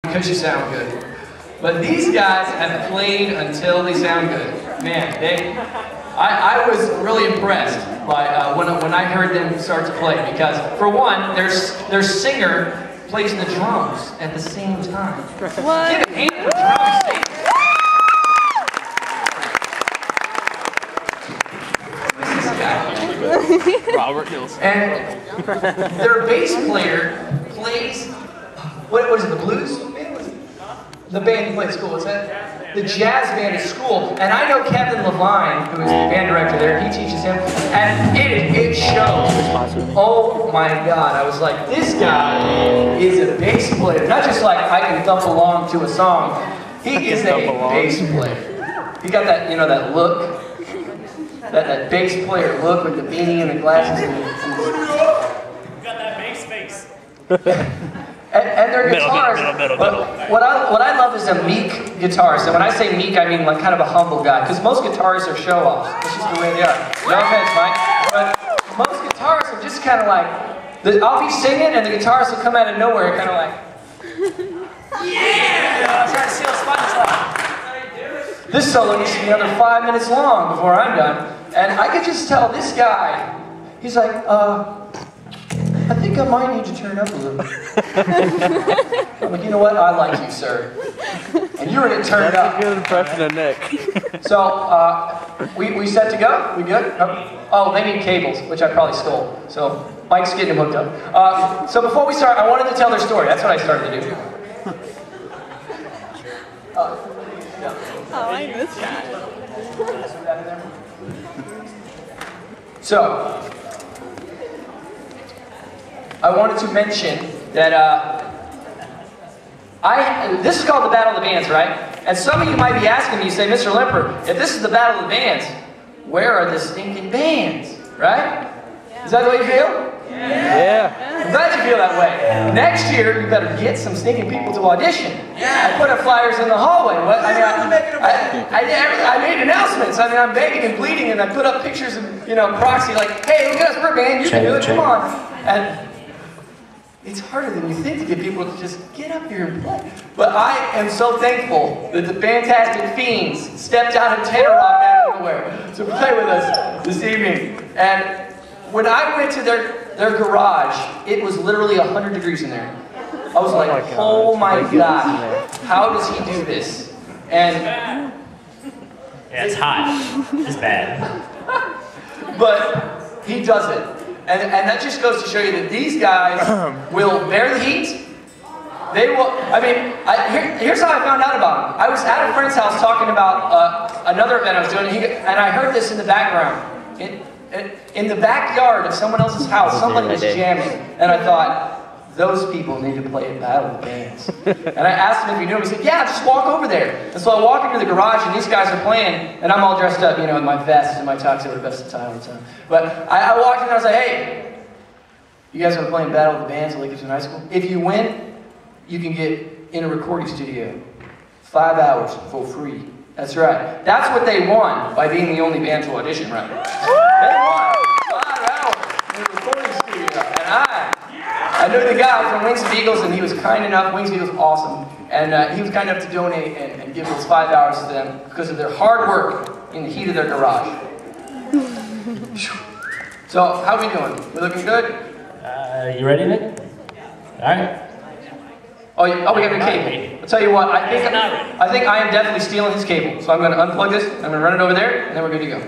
because you sound good. But these guys have played until they sound good. Man, I was really impressed by when I heard them start to play, because for one, their singer plays the drums at the same time. What? Give a hand for drum singers. Robert Nilsson. And their bass player plays, what was it, the blues band? The band you play at school, what's that? The jazz band at school. And I know Kevin Levine, who is the band director there, he teaches him, and it shows. Oh my God, I was like, this guy is a bass player. Not just like I can thump along to a song, he is a bass player. He got that, you know, that look. That bass player look with the beanie and the glasses. Got that bass face. And their guitars. What I love is a meek guitarist. And when I say meek, I mean like kind of a humble guy. Because most guitarists are show-offs. That's just the way they are. No offense, Mike. But most guitarists are just kind of like, I'll be singing and the guitarist will come out of nowhere, kind of like, yeah! I'm trying to steal SpongeBob. This solo needs to be another 5 minutes long before I'm done. And I could just tell this guy, he's like, I think I might need to turn up a little bit. I'm like, you know what? I like you, sir. And you're going to turn it up. That's a good impression of Nick. So, we set to go? We good? Oh, they need cables, which I probably stole. So, Mike's getting them hooked up. So before we start, I wanted to tell their story. That's what I started to do. Oh, I missed that. So, I wanted to mention that this is called the Battle of the Bands, right? And some of you might be asking me, you say, Mr. Limper, if this is the Battle of the Bands, where are the stinking bands, right? Yeah. Is that the way you feel? Yeah. I'm glad you feel that way. Next year, you better get some stinking people to audition. Yeah. I put up flyers in the hallway. What? I made announcements. I mean, I'm begging and pleading, and I put up pictures of, you know, proxy, like, hey, look at us, we're a band, you can do it, come on. And it's harder than you think to get people to just get up here and play. But I am so thankful that the Fantastic Fiends stepped out of tenor rock out of nowhere to play with us this evening. And when I went to their garage, it was literally 100 degrees in there. I was like, oh my God, how does he do this? And yeah, it's hot. It's bad. But he does it. And that just goes to show you that these guys will bear the heat. They will, I mean, here's how I found out about them. I was at a friend's house talking about another event I was doing, and I heard this in the background. In the backyard of someone else's house, somebody was jamming. And I thought, those people need to play a Battle of the Bands. And I asked him if he knew him. He said, yeah, just walk over there. And so I walk into the garage, and these guys are playing, and I'm all dressed up, you know, in my vest and my tuxedo, the best of time. But I walked in and I was like, hey, you guys are playing Battle of the Bands at Lincoln High School? If you win, you can get in a recording studio. 5 hours for free. That's right. That's what they won by being the only band to audition, right? They won 5 hours in a recording studio. And I knew the guy from Wings of Eagles, and he was kind enough. Wings of Eagles, awesome. And he was kind enough to donate and give those 5 hours to them because of their hard work in the heat of their garage. So, how are we doing? We looking good? You ready, Nick? All right. Oh, we got the cable. I'll tell you what, I think I am definitely stealing his cable. So I'm going to unplug this, I'm going to run it over there, and then we're good to go.